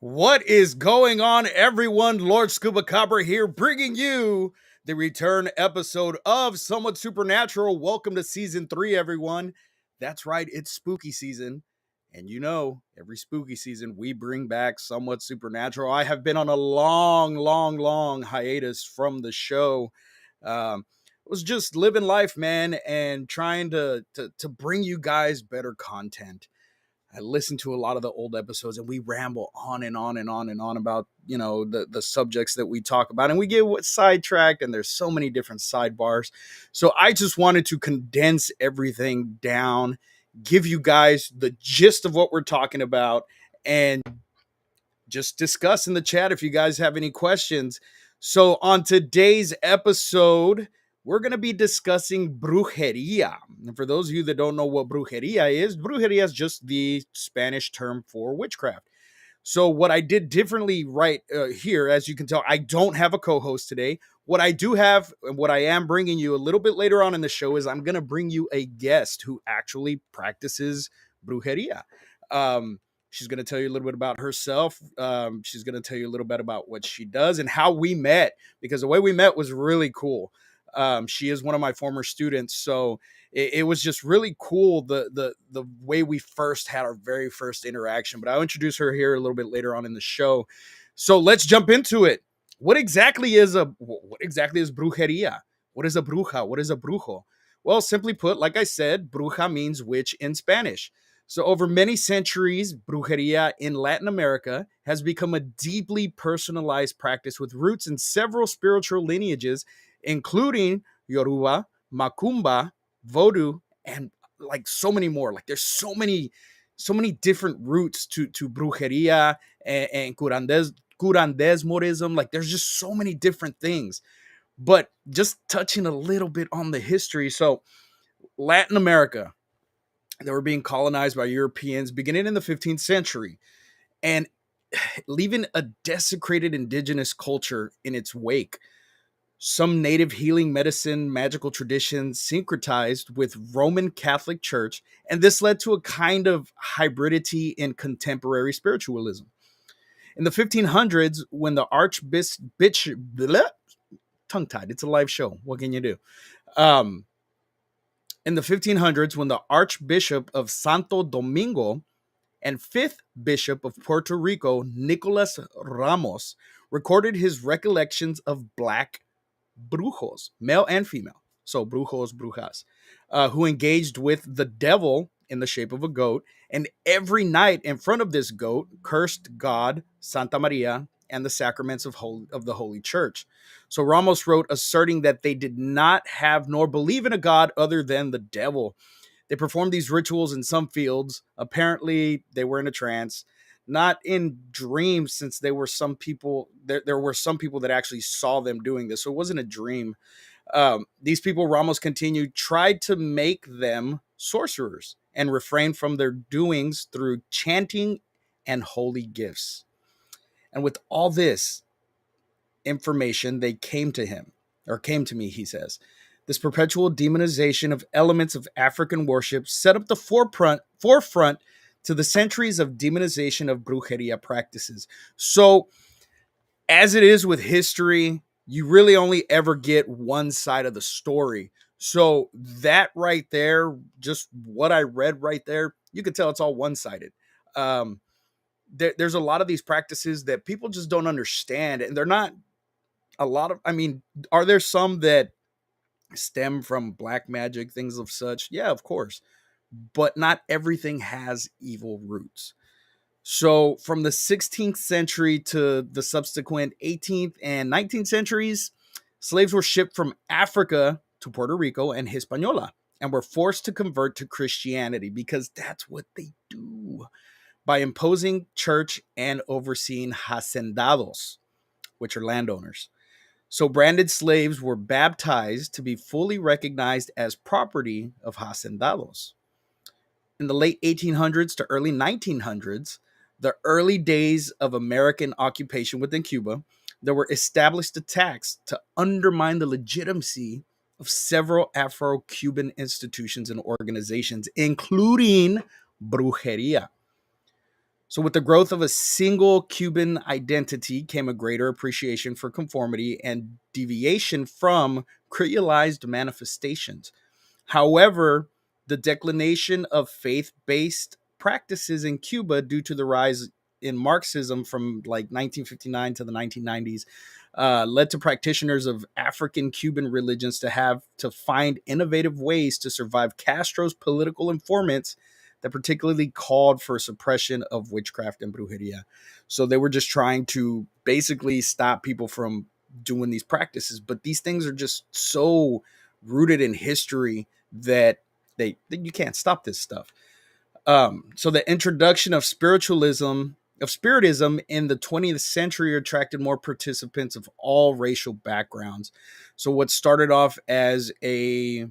What is going on, everyone? Lord Scuba Copper here, bringing you the return episode of Somewhat Supernatural. Welcome to season 3, everyone. That's right, it's spooky season. And you know, every spooky season, we bring back Somewhat Supernatural. I have been on a long hiatus from the show. Was just living life, man, and trying to bring you guys better content. I listen to a lot of the old episodes and we ramble on and on and on and on about, the subjects that we talk about, and we get sidetracked, and there's so many different sidebars. So I just wanted to condense everything down, give you guys the gist of what we're talking about, and just discuss in the chat if you guys have any questions. So on today's episode, we're going to be discussing brujeria. And for those of you that don't know what brujeria is just the Spanish term for witchcraft. So what I did differently right here, as you can tell, I don't have a co-host today. What I do have, and what I am bringing you a little bit later on in the show, is I'm going to bring you a guest who actually practices brujeria. She's going to tell you a little bit about herself. She's going to tell you a little bit about what she does and how we met, because the way we met was really cool. She is one of my former students, so it was just really cool the way we first had our very first interaction. But I'll introduce her here a little bit later on in the show. So let's jump into it. What exactly is brujeria? What is a bruja? What is a brujo? Well, simply put, like I said, bruja means witch in Spanish. So over many centuries, brujeria in Latin America has become a deeply personalized practice with roots in several spiritual lineages, including Yoruba, Macumba, Vodou, and like so many more. Like there's so many different roots to brujeria and curandesmorism. Like there's just so many different things. But just touching a little bit on the history. So Latin America, they were being colonized by Europeans beginning in the 15th century and leaving a desecrated indigenous culture in its wake. Some native healing medicine, magical traditions syncretized with Roman Catholic Church, and this led to a kind of hybridity in contemporary spiritualism. In the 1500s, when the Archbishop, tongue-tied, it's a live show, what can you do? In the 1500s, when the Archbishop of Santo Domingo and 5th Bishop of Puerto Rico, Nicolas Ramos, recorded his recollections of black brujos, male and female, so brujos, brujas, who engaged with the devil in the shape of a goat, and every night in front of this goat cursed God, Santa Maria, and the sacraments of the Holy Church. So Ramos wrote asserting that they did not have nor believe in a God other than the devil. They performed these rituals in some fields. Apparently, they were in a trance, not in dreams, since there were some people that actually saw them doing this. So it wasn't a dream. These people, Ramos continued, tried to make them sorcerers and refrain from their doings through chanting and holy gifts. And with all this information, they came to me, he says. This perpetual demonization of elements of African worship set up the forefront to the centuries of demonization of brujeria practices. So, as it is with history, you really only ever get one side of the story. So that right there, just what I read right there, you can tell it's all one-sided. There's a lot of these practices that people just don't understand, and they're not are there some that stem from black magic, things of such? Yeah, of course. But not everything has evil roots. So from the 16th century to the subsequent 18th and 19th centuries, slaves were shipped from Africa to Puerto Rico and Hispaniola and were forced to convert to Christianity, because that's what they do, by imposing church and overseeing hacendados, which are landowners. So branded slaves were baptized to be fully recognized as property of hacendados. In the late 1800s to early 1900s, the early days of American occupation within Cuba, there were established attacks to undermine the legitimacy of several Afro-Cuban institutions and organizations, including Brujeria. So, with the growth of a single Cuban identity came a greater appreciation for conformity and deviation from creolized manifestations. However, the declination of faith based practices in Cuba due to the rise in Marxism from like 1959 to the 1990s led to practitioners of African Cuban religions to have to find innovative ways to survive Castro's political informants that particularly called for suppression of witchcraft and brujeria. So they were just trying to basically stop people from doing these practices. But these things are just so rooted in history that you can't stop this stuff. So the introduction of spiritism in the 20th century attracted more participants of all racial backgrounds. So what started off as a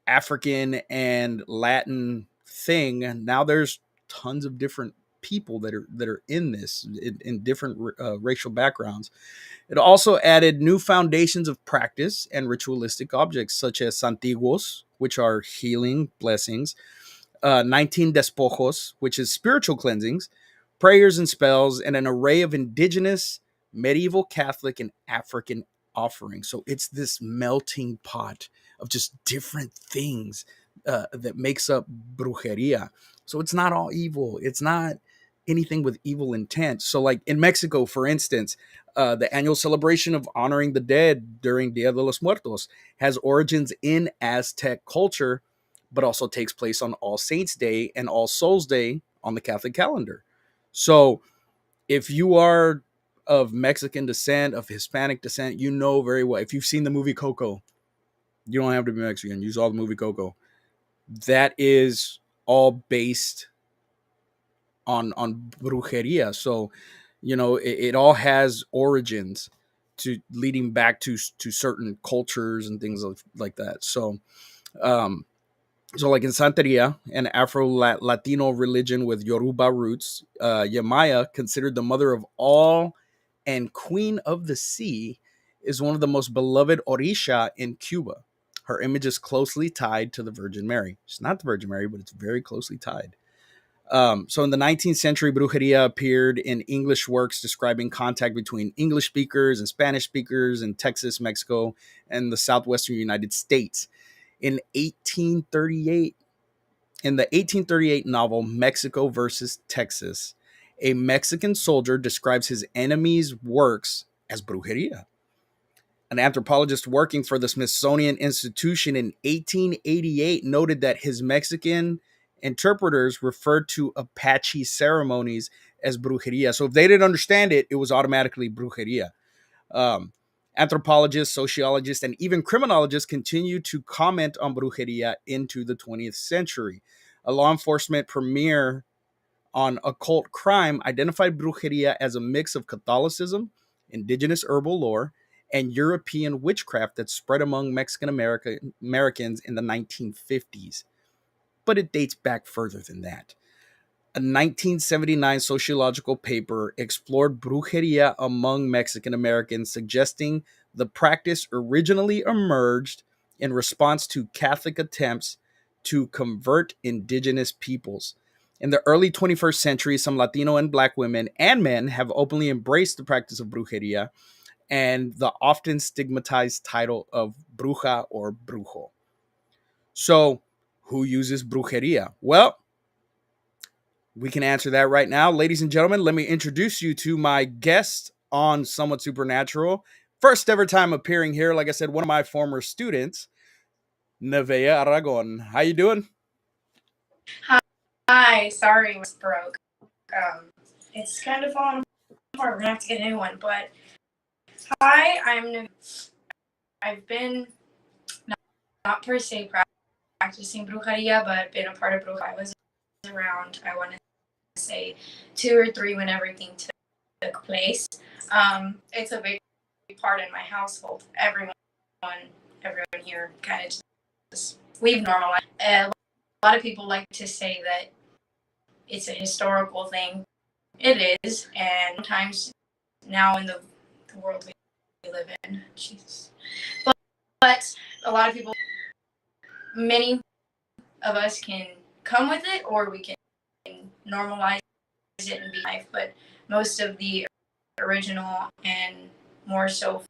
African and Latin thing, now there's tons of different people that are in this in different racial backgrounds. It also added new foundations of practice and ritualistic objects such as santiguos, which are healing blessings, 19 despojos, which is spiritual cleansings, prayers and spells, and an array of indigenous, medieval Catholic, and African offerings. So it's this melting pot of just different things that makes up brujeria. So it's not all evil. It's not anything with evil intent. So, like in Mexico, for instance, the annual celebration of honoring the dead during Dia de los Muertos has origins in Aztec culture, but also takes place on All Saints Day and All Souls Day on the Catholic calendar. So if you are of Mexican descent, of Hispanic descent, you know very well. If you've seen the movie Coco, you don't have to be Mexican. You saw the movie Coco. That is all based on brujeria. So, it all has origins to leading back to certain cultures and things like that. Um, so like in Santeria, an Afro-Latino religion with Yoruba roots, Yamaya, considered the mother of all and queen of the sea, is one of the most beloved orisha in Cuba. Her image is closely tied to the Virgin Mary. It's not the Virgin Mary, but it's very closely tied. So in the 19th century, brujeria appeared in English works describing contact between English speakers and Spanish speakers in Texas, Mexico, and the southwestern United States. In 1838, in the 1838 novel Mexico versus Texas, a Mexican soldier describes his enemy's works as brujeria. An anthropologist working for the Smithsonian Institution in 1888 noted that his Mexican interpreters referred to Apache ceremonies as brujeria. So if they didn't understand it, it was automatically brujeria. Um, Anthropologists, sociologists, and even criminologists continue to comment on brujeria into the 20th century. A law enforcement premiere on occult crime identified brujeria as a mix of Catholicism, indigenous herbal lore, and European witchcraft that spread among Mexican Americans in the 1950s. But it dates back further than that. A 1979 sociological paper explored brujeria among Mexican Americans, suggesting the practice originally emerged in response to Catholic attempts to convert indigenous peoples. In the early 21st century, some Latino and Black women and men have openly embraced the practice of brujeria and the often stigmatized title of bruja or brujo. So, who uses brujeria? Well, we can answer that right now. Ladies and gentlemen, let me introduce you to my guest on Somewhat Supernatural. First ever time appearing here. Like I said, one of my former students, Nevea Aragon. How you doing? Hi, sorry, it was broke. It's kind of falling apart. We're gonna have to get a new one. But hi, I've been not per se practicing brujeria, but been a part of brujeria. I was around, I want to say, 2 or 3 when everything took place. It's a big part in my household. Everyone here kind of just we've normalized. A lot of people like to say that it's a historical thing. It is, and sometimes now in the world we live in, Jesus. But a lot of people, many of us can come with it, or we can normalize it in life, but most of the original and more so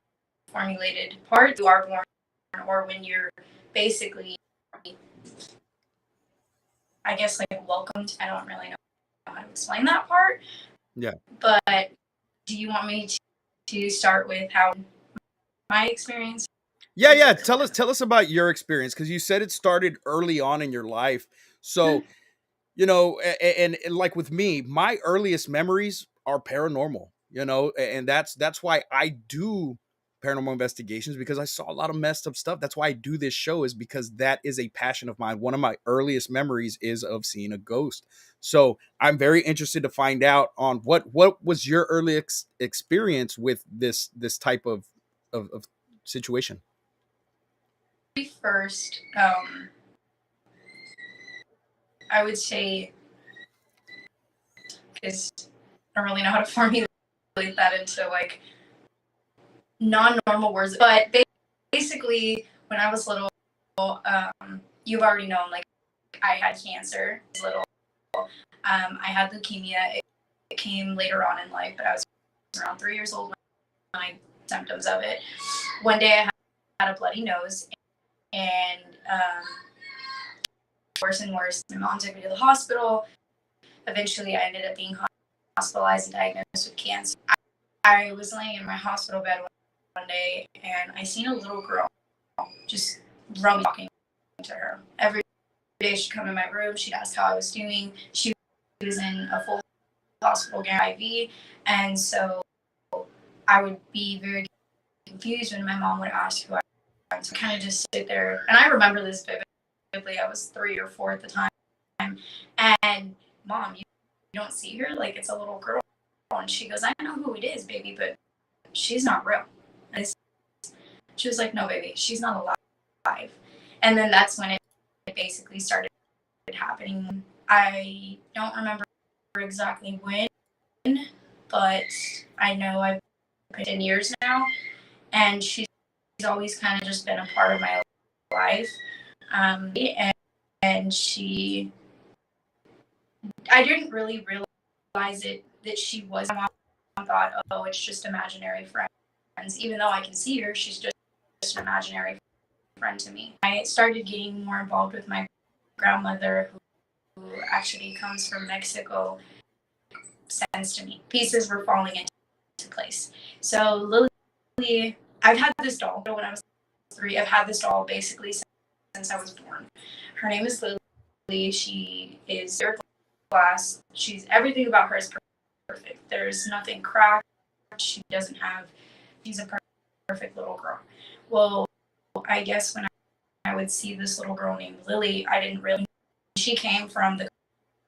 formulated part you are born, or when you're basically, I guess, like welcomed. I don't really know how to explain that part. Yeah. But do you want me to start with how my experience? Yeah. Tell us about your experience, because you said it started early on in your life. So, and like with me, my earliest memories are paranormal, and that's why I do paranormal investigations, because I saw a lot of messed up stuff. That's why I do this show, is because that is a passion of mine. One of my earliest memories is of seeing a ghost. So I'm very interested to find out on what was your early experience with this type of situation. First, I would say, because I don't really know how to formulate that into like non-normal words, but basically, when I was little, you've already known, like, I had cancer. I was little. I had leukemia. It came later on in life, but I was around 3 years old when I symptoms of it. One day I had a bloody nose, and worse and worse. My mom took me to the hospital. Eventually, I ended up being hospitalized and diagnosed with cancer. I was laying in my hospital bed one day, and I seen a little girl just roaming, talking to her. Every day she'd come in my room, she'd ask how I was doing. She was in a full hospital IV, and so I would be very confused when my mom would ask who I was. So kind of just sit there, and I remember this vividly. I was 3 or 4 at the time, and Mom, you don't see her? Like, it's a little girl. And she goes, I know who it is, baby, but she's not real. And she was like, no, baby, she's not alive. And then that's when it basically started happening. I don't remember exactly when, but I know I've been 10 years now, and she's always kind of just been a part of my life. And she, I didn't really realize it that she was. My mom thought, oh, it's just imaginary friends. Even though I can see her, she's just an imaginary friend to me. I started getting more involved with my grandmother, who actually comes from Mexico. Sense to me. Pieces were falling into place. So Lily, I've had this doll when I was 3. I've had this doll basically since I was born. Her name is Lily. She is third class. She's everything about her is perfect. There's nothing cracked. She's a perfect little girl. Well, I guess when I would see this little girl named Lily, I didn't really. She came from the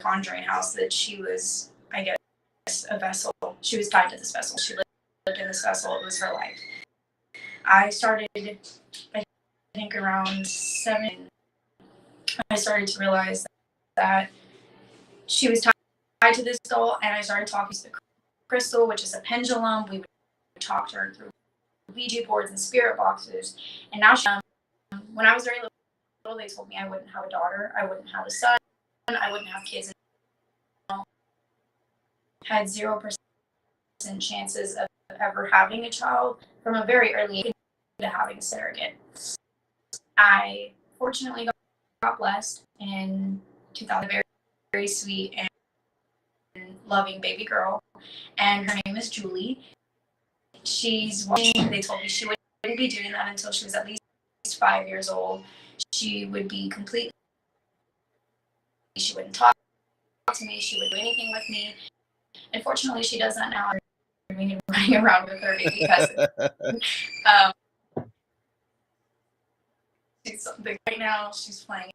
Conjuring house that she was, I guess, a vessel. She was tied to this vessel. She lived in this vessel. It was her life. I started, I think, around 7. I started to realize that she was tied to this doll, and I started talking to the crystal, which is a pendulum. We would talk to her through Ouija boards and spirit boxes. And now, when I was very little, they told me I wouldn't have a daughter, I wouldn't have a son, I wouldn't have kids. Had 0% chances of ever having a child from a very early age to having a surrogate. I fortunately got blessed in 2000. Very, very sweet and loving baby girl, and her name is Julie. She's watching. They told me she wouldn't be doing that until she was at least 5 years old. She would be completely. She wouldn't talk to me. She wouldn't do anything with me. Unfortunately, she does that now. I'm running around with her baby cousin. She's something right now. She's playing.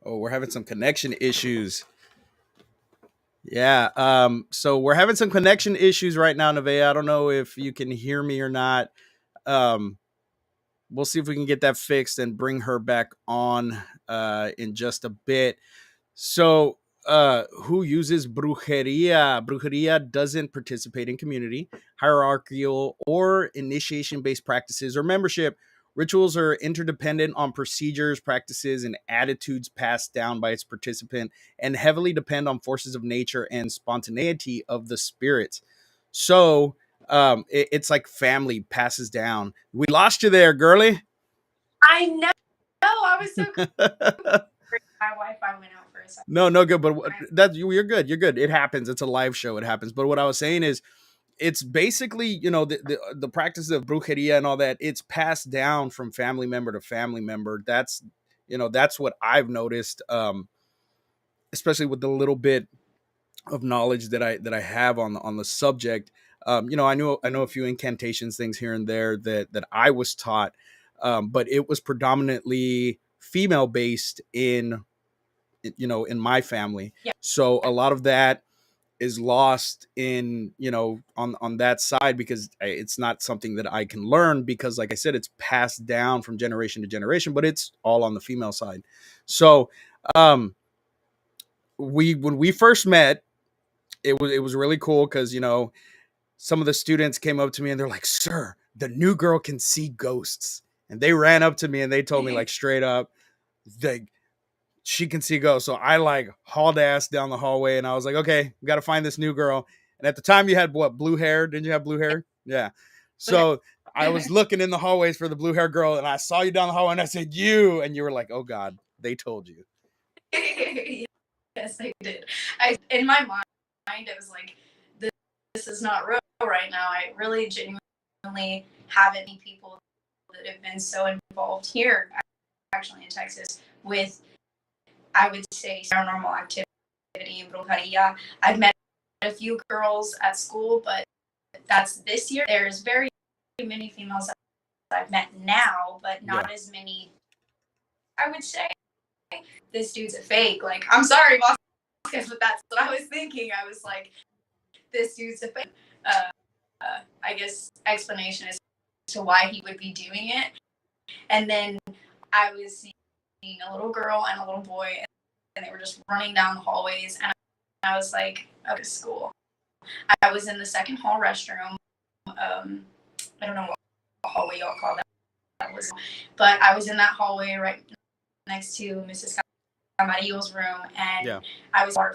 Oh, we're having some connection issues. Yeah. So we're having some connection issues right now, Nevaeh. I don't know if you can hear me or not. Um, we'll see if we can get that fixed and bring her back on in just a bit. So, who uses brujeria? Brujeria doesn't participate in community, hierarchical, or initiation based practices or membership, Rituals are interdependent on procedures, practices, and attitudes passed down by its participant and heavily depend on forces of nature and spontaneity of the spirits. So it's like family passes down. We lost you there, girly. I know. I was so my Wi-Fi went out for a second. No, no good. But that you're good. You're good. It happens. It's a live show. It happens. But what I was saying is, it's basically, the practice of brujeria and all that. It's passed down from family member to family member. That's what I've noticed. Especially with the little bit of knowledge that I have on the subject. I know a few incantations, things here and there that I was taught, but it was predominantly female based in my family. Yeah. So a lot of that is lost in on that side, because it's not something that I can learn, because like I said, it's passed down from generation to generation, but it's all on the female side. So um when we first met, it was really cool, because some of the students came up to me and they're like, "Sir, the new girl can see ghosts." And they ran up to me and they told me, like, straight up, like, she can see ghosts. So I like hauled ass down the hallway and I was like, okay, we got to find this new girl. And at the time you had what, blue hair? Didn't you have blue hair? Yeah. So I was looking in the hallways for the blue hair girl and I saw you down the hallway and I said, you, and you were like, oh God, they told you. Yes, I did. In my mind, it was like, this is not real right now. I really genuinely haven't any people that have been so involved here, actually in Texas, with, I would say, paranormal activity, brujeria. I've met a few girls at school, but that's this year. There's very many females that I've met now, but not as many. I would say this dude's a fake. Like, I'm sorry, boss, but that's what I was thinking. I was like, this dude's a fake. I guess explanation as to why he would be doing it. And then I was seeing a little girl and a little boy, and they were just running down the hallways. And I was like, okay, school. I was in the second hall restroom. I don't know what hallway y'all call that was, but I was in that hallway right next to Mrs. Camarillo's room, and I was water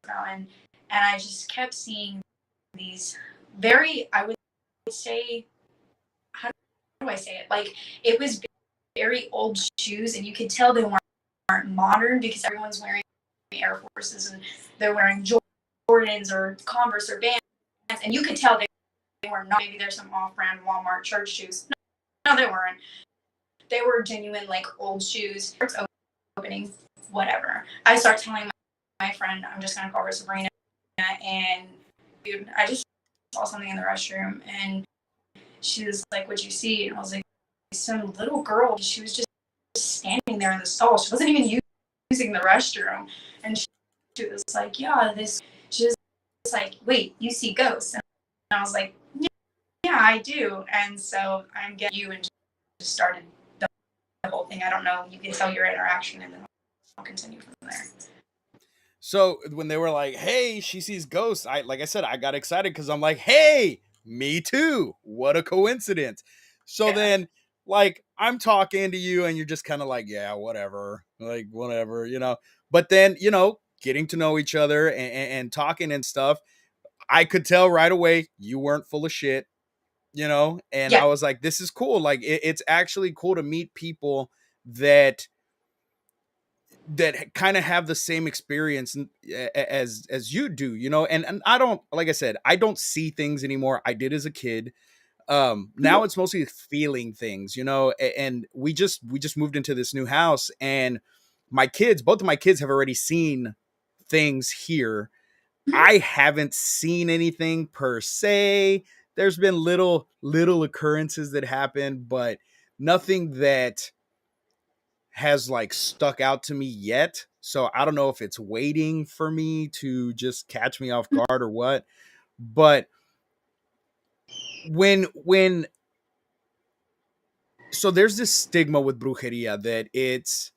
fountain, and I just kept seeing these very, I would say, how do I say it? Like, it was very old shoes, and you could tell they weren't modern, because everyone's wearing Air Forces and they're wearing Jordans or Converse or Vans, and you could tell they were not. Maybe there's some off-brand Walmart church shoes. No, they weren't. They were genuine, like, old shoes. Opening, whatever. I start telling my friend, I'm just gonna call her Sabrina, and dude, I just saw something in the restroom, and she was like, "What'd you see?" And I was like, "Some little girl." She was just standing there in the stall. She wasn't even using the restroom, and she was like, "Yeah, this." She was like, "Wait, you see ghosts?" And I was like, "Yeah, I do." And so I'm getting you, and just started the whole thing. I don't know. You can tell your interaction, and then I'll continue from there. So when they were like, "Hey, she sees ghosts," like I said, I got excited because I'm like, "Hey, me too! What a coincidence!" So then, like, I'm talking to you, and you're just kind of like, "Yeah, whatever, like whatever," But then, getting to know each other and talking and stuff, I could tell right away you weren't full of shit, And I was like, "This is cool. Like, it's actually cool to meet people that." Kind of have the same experience as you do, and I don't, like I said, I don't see things anymore. I did as a kid. Now it's mostly feeling things, and we just moved into this new house, and both of my kids have already seen things here. I haven't seen anything per se. There's been little occurrences that happen, but nothing that has like stuck out to me yet. So I don't know if it's waiting for me to just catch me off guard or what. But when so there's this stigma with brujeria that it's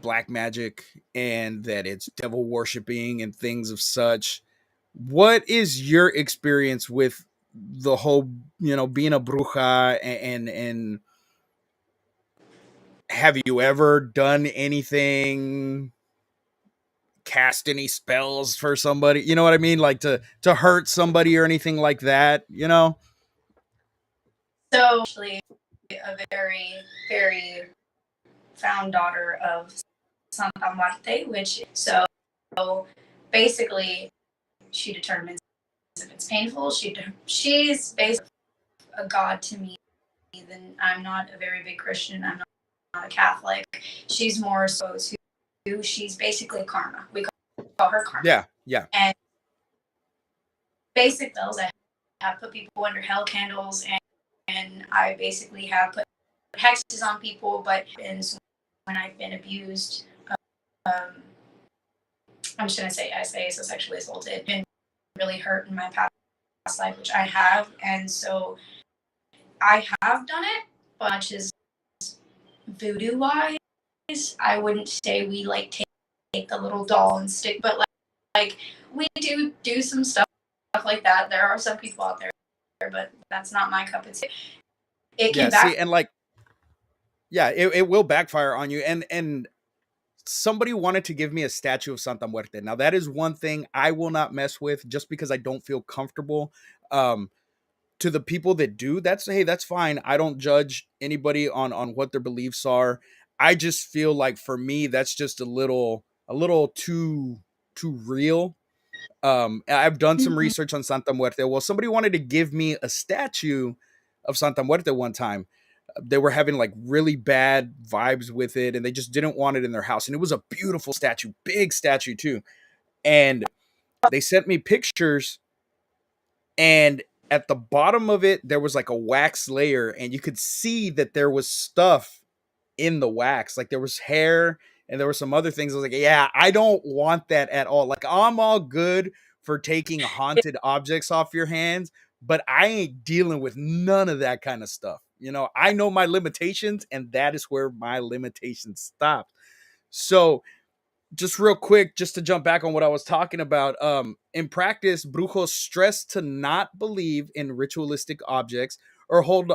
black magic and that it's devil worshiping and things of such. What is your experience with the whole being a bruja and have you ever done anything, cast any spells for somebody? You know what I mean? Like to hurt somebody or anything like that, you know? So actually a very, very found daughter of Santa Marte, which so basically she determines if it's painful. She's basically a god to me. Then I'm not a very big Christian. I'm not a Catholic. She's more so to she's basically karma. We call her karma. Yeah, yeah. And basic spells I have put people under hell candles, and I basically have put hexes on people. But when I've been abused, um, I'm just gonna say so sexually assaulted, been really hurt in my past life, which I have, and so I have done it, but much as voodoo wise, I wouldn't say we like take the little doll and stick, but like we do some stuff like that. There are some people out there, but that's not my cup of tea. It can See, and like, yeah, it will backfire on you. And somebody wanted to give me a statue of Santa Muerte. Now that is one thing I will not mess with just because I don't feel comfortable. To the people that do, that's fine. I don't judge anybody on what their beliefs are. I just feel like for me that's just a little too real. I've done some research on Santa Muerte. Well, somebody wanted to give me a statue of Santa Muerte one time. They were having like really bad vibes with it and they just didn't want it in their house. And it was a beautiful statue, big statue too. And they sent me pictures, and at the bottom of it there was like a wax layer, and you could see that there was stuff in the wax, like there was hair and there were some other things. I was like, yeah, I don't want that at all. Like, I'm all good for taking haunted objects off your hands, but I ain't dealing with none of that kind of stuff. You know, I know my limitations, and that is where my limitations stop. So just real quick, just to jump back on what I was talking about, in practice, brujos stress to not believe in ritualistic objects or hold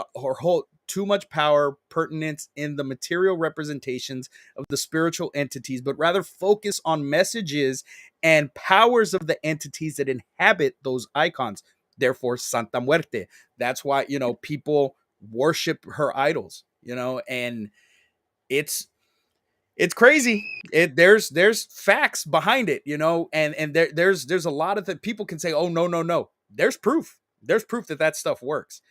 too much power pertinence in the material representations of the spiritual entities, but rather focus on messages and powers of the entities that inhabit those icons. Therefore, Santa Muerte. That's why, people worship her idols, and it's it's crazy. There's facts behind it, and there's a lot of that people can say, oh, no, no, no. There's proof. There's proof that stuff works.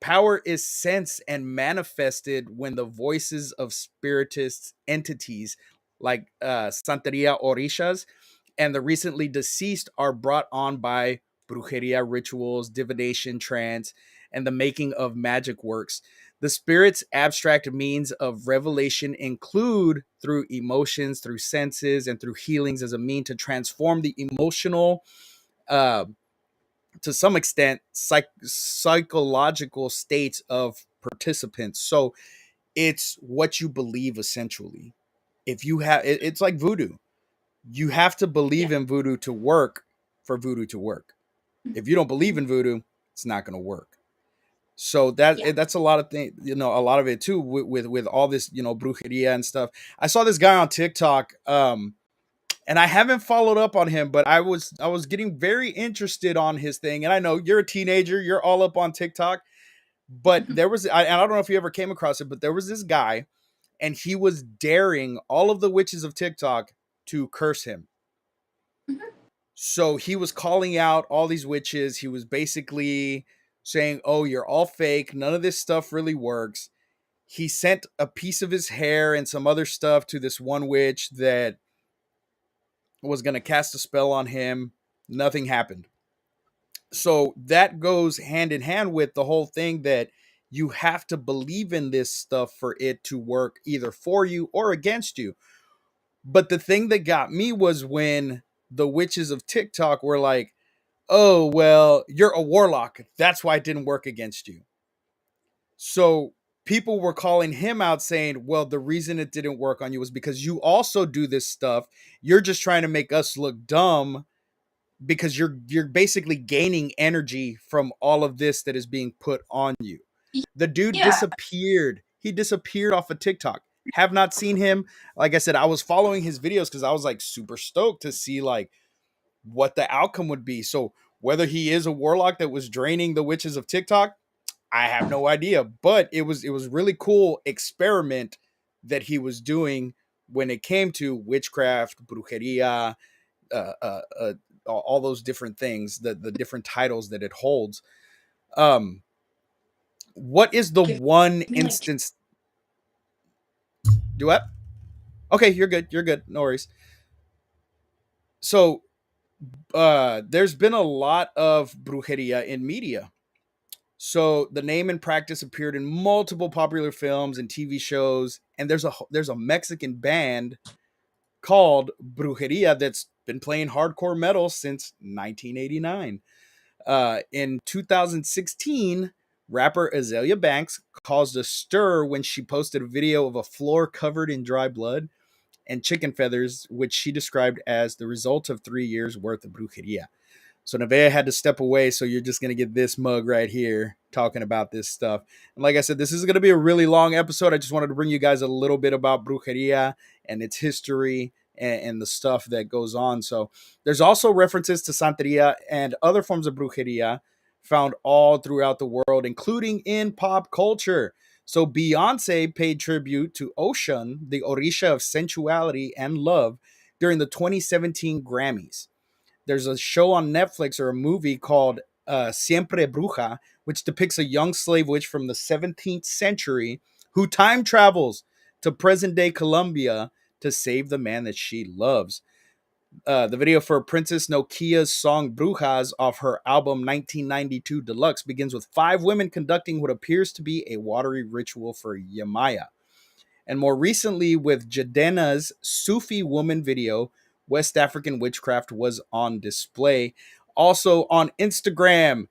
Power is sensed and manifested when the voices of spiritist entities like Santeria Orishas and the recently deceased are brought on by brujeria rituals, divination, trance, and the making of magic works. The spirit's abstract means of revelation include through emotions, through senses, and through healings as a mean to transform the emotional, uh, to some extent, psychological states of participants. So it's what you believe essentially. If you have, it's like voodoo. You have to believe in voodoo to work for voodoo to work. If you don't believe in voodoo, it's not going to work. So that's a lot of things, a lot of it too with all this, brujeria and stuff. I saw this guy on TikTok, and I haven't followed up on him, but I was getting very interested on his thing. And I know you're a teenager, you're all up on TikTok, but there was, and I don't know if you ever came across it, but there was this guy, and he was daring all of the witches of TikTok to curse him. So he was calling out all these witches. He was basically saying, oh, you're all fake. None of this stuff really works. He sent a piece of his hair and some other stuff to this one witch that was going to cast a spell on him. Nothing happened. So that goes hand in hand with the whole thing that you have to believe in this stuff for it to work either for you or against you. But the thing that got me was when the witches of TikTok were like, oh, well, you're a warlock. That's why it didn't work against you. So people were calling him out saying, well, the reason it didn't work on you was because you also do this stuff. You're just trying to make us look dumb because you're basically gaining energy from all of this that is being put on you. The dude Yeah. disappeared. He disappeared off of TikTok. Have not seen him. Like I said, I was following his videos because I was like super stoked to see like what the outcome would be. So whether he is a warlock that was draining the witches of TikTok, I have no idea. But it was really cool experiment that he was doing when it came to witchcraft, brujeria, uh, uh, uh, all those different things, the different titles that it holds. Um, what is the Give one me like instance? Do what? Okay, you're good. You're good. No worries. So, there's been a lot of brujeria in media. So the name and practice appeared in multiple popular films and TV shows, and there's a Mexican band called Brujeria that's been playing hardcore metal since 1989. In 2016, rapper Azalea Banks caused a stir when she posted a video of a floor covered in dry blood and chicken feathers, which she described as the result of 3 years worth of brujeria. So Nevaeh had to step away. So you're just going to get this mug right here talking about this stuff. And like I said, this is going to be a really long episode. I just wanted to bring you guys a little bit about brujeria and its history and the stuff that goes on. So there's also references to Santeria and other forms of brujeria found all throughout the world, including in pop culture. So Beyonce paid tribute to Ocean, the Orisha of sensuality and love, during the 2017 Grammys. There's a show on Netflix or a movie called Siempre Bruja, which depicts a young slave witch from the 17th century who time travels to present day Colombia to save the man that she loves. The video for Princess Nokia's song Brujas off her album 1992 Deluxe begins with 5 women conducting what appears to be a watery ritual for Yamaya. And more recently, with Jadena's Sufi Woman video, West African witchcraft was on display. Also on Instagram,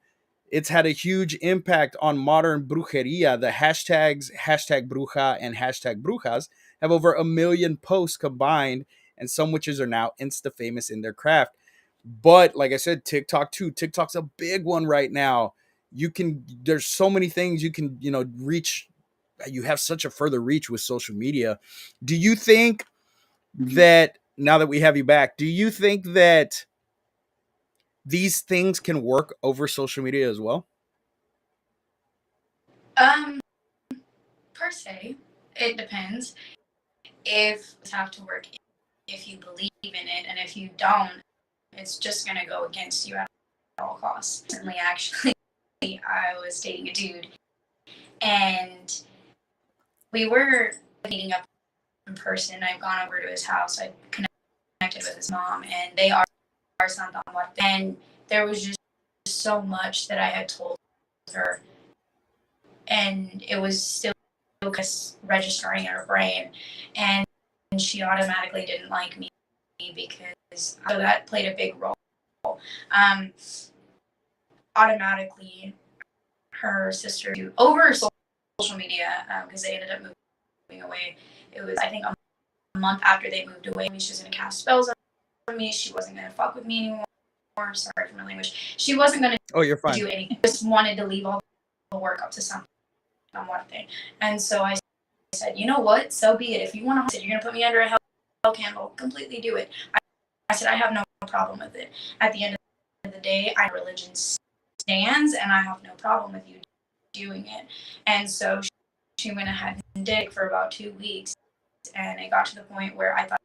it's had a huge impact on modern brujeria. The hashtags hashtag bruja and hashtag brujas have over 1 million posts combined, and some witches are now insta famous in their craft. But like I said, TikTok too. TikTok's a big one right now. There's so many things you can, reach. You have such a further reach with social media. Do you think that now that we have you back, do you think that these things can work over social media as well? um per se, it depends. If you have to work, if you believe in it, and if you don't, it's just gonna go against you at all costs. Recently, actually, I was dating a dude, and we were meeting up in person. I've gone over to his house. I connected with his mom, and they are Santa Muerte. And there was just so much that I had told her, and it was still registering in her brain, and she automatically didn't like me because so that played a big role. Um, Automatically, her sister over social media because they ended up moving away. It was, I think, a month after they moved away. She was gonna cast spells on me. She wasn't gonna fuck with me anymore. Sorry for my language. She wasn't gonna Oh, you're fine. do anything. Just wanted to leave all the work up to something on one thing. And so I said, you know what? So be it. If you want to, you're gonna put me under a hell candle. Completely do it. I said I have no problem with it. At the end of the day, religion stands, and I have no problem with you doing it. And so she went ahead and did it for about 2 weeks, and it got to the point where I thought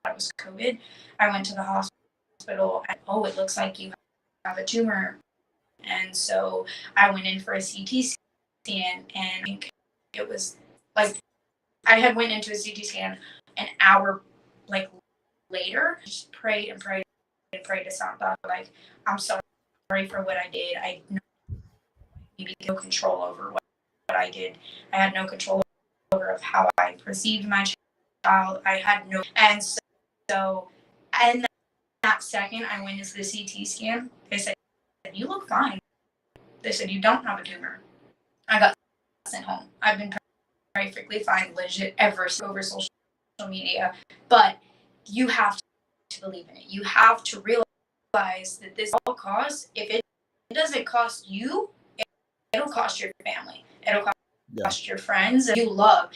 it was COVID. I went to the hospital, and it looks like you have a tumor. And so I went in for a CT scan, and it was like I had went into a CT scan an hour later. Just prayed and prayed and prayed to Santa, like, I'm sorry for what I did. I had no control over what I did. I had no control over of how I perceived my child. I had no, and so and that second I went into the CT scan, they said, you look fine. They said, you don't have a tumor. I got sent home. I've been perfectly fine, legit, ever over social media. But you have to believe in it. You have to realize that this all costs, if it doesn't cost you, it'll cost your family. It'll cost your friends you love.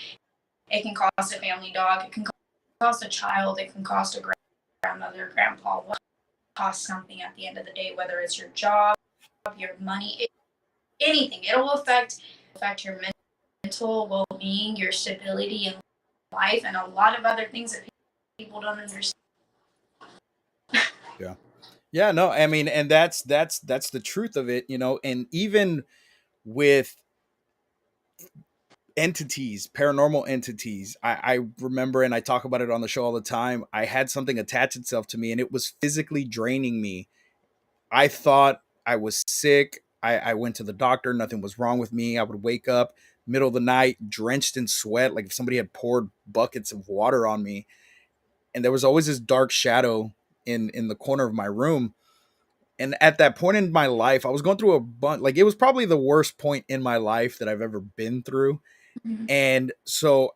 It can cost a family dog. It can cost a child. It can cost a grandmother, grandpa. What costs something at the end of the day, whether it's your job, your money, anything. It'll affect your mental well-being, your stability in life, and a lot of other things that people don't understand. Yeah. Yeah, no, I mean, and that's the truth of it, and even with entities, paranormal entities, I remember, and I talk about it on the show all the time, I had something attach itself to me and it was physically draining me. I thought I was sick. I went to the doctor, nothing was wrong with me. I would wake up middle of the night drenched in sweat, like if somebody had poured buckets of water on me. And there was always this dark shadow in the corner of my room. And at that point in my life, I was going through a bunch, like it was probably the worst point in my life that I've ever been through. And so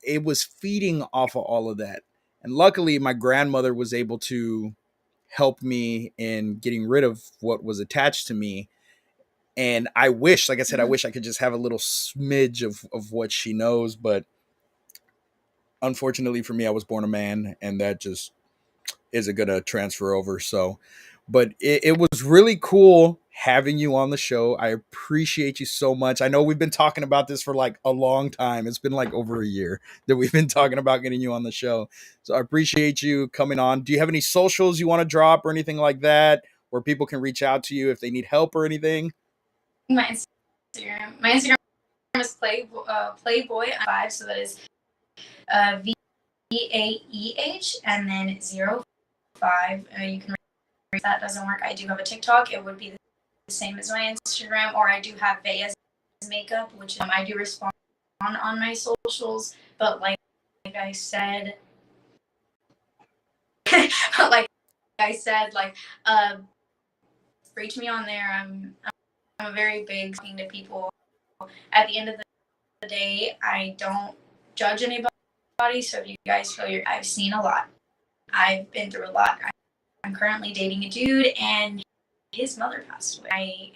it was feeding off of all of that. And luckily, my grandmother was able to help me in getting rid of what was attached to me. And I wish, like I said, I wish I could just have a little smidge of what she knows. But unfortunately for me, I was born a man, and that just isn't going to transfer over. So, but it was really cool having you on the show. I appreciate you so much. I know we've been talking about this for like a long time. It's been like over a year that we've been talking about getting you on the show. So I appreciate you coming on. Do you have any socials you want to drop or anything like that where people can reach out to you if they need help or anything? My Instagram is Playboy5, so that is VAEH and then 05. You can, if that doesn't work, I do have a TikTok. It would be the same as my Instagram, or I do have Vea's Makeup, which I do respond on my socials. But like I said, reach me on there. I'm a very big thing to people. At the end of the day, I don't judge anybody. So if you guys feel I've seen a lot. I've been through a lot. I'm currently dating a dude, and his mother passed away. I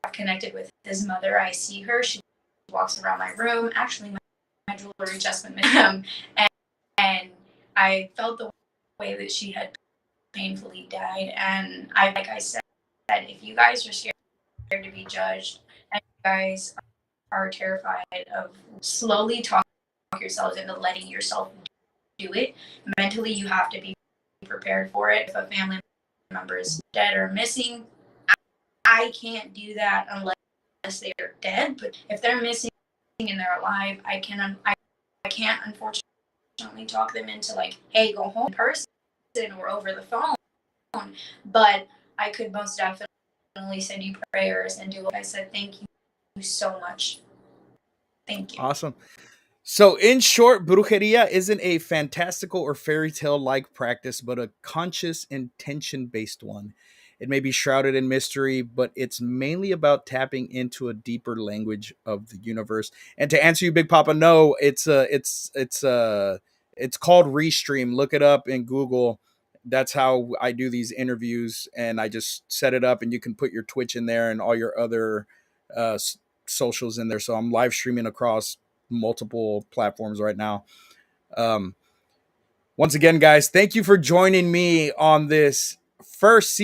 have connected with his mother. I see her. She walks around my room. Actually, my jewelry just went missing. And I felt the way that she had painfully died. And like I said, if you guys are scared to be judged, and you guys are terrified of slowly talking yourselves into letting yourself do it, mentally you have to be prepared for it. If a family member is dead or missing, I can't do that unless they're dead. But if they're missing and they're alive, I can't unfortunately talk them into like, hey, go home in person or over the phone. But I could most definitely send you prayers and do what I said. Thank you so much. Thank you. Awesome. So, in short, brujeria isn't a fantastical or fairy tale like practice, but a conscious, intention based one. It may be shrouded in mystery, but it's mainly about tapping into a deeper language of the universe. And to answer you, Big Papa, no, it's called Restream. Look it up in Google. That's how I do these interviews, and I just set it up, and you can put your Twitch in there and all your other uh, socials in there. So I'm live streaming across multiple platforms right now. Once again, guys, thank you for joining me on this first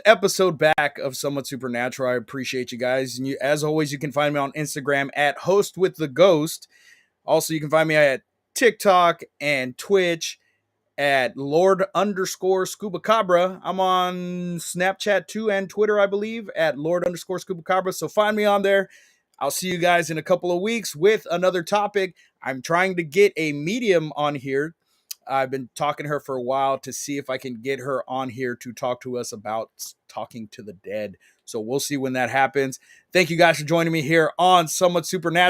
episode back of Somewhat Supernatural. I appreciate you guys. And as always, you can find me on Instagram at Host with the Ghost. Also, you can find me at TikTok and Twitch at Lord_Scuba Cabra. I'm on Snapchat too and Twitter, I believe, at Lord_Scuba Cabra. So find me on there. I'll see you guys in a couple of weeks with another topic. I'm trying to get a medium on here. I've been talking to her for a while to see if I can get her on here to talk to us about talking to the dead. So we'll see when that happens. Thank you guys for joining me here on Somewhat Supernatural.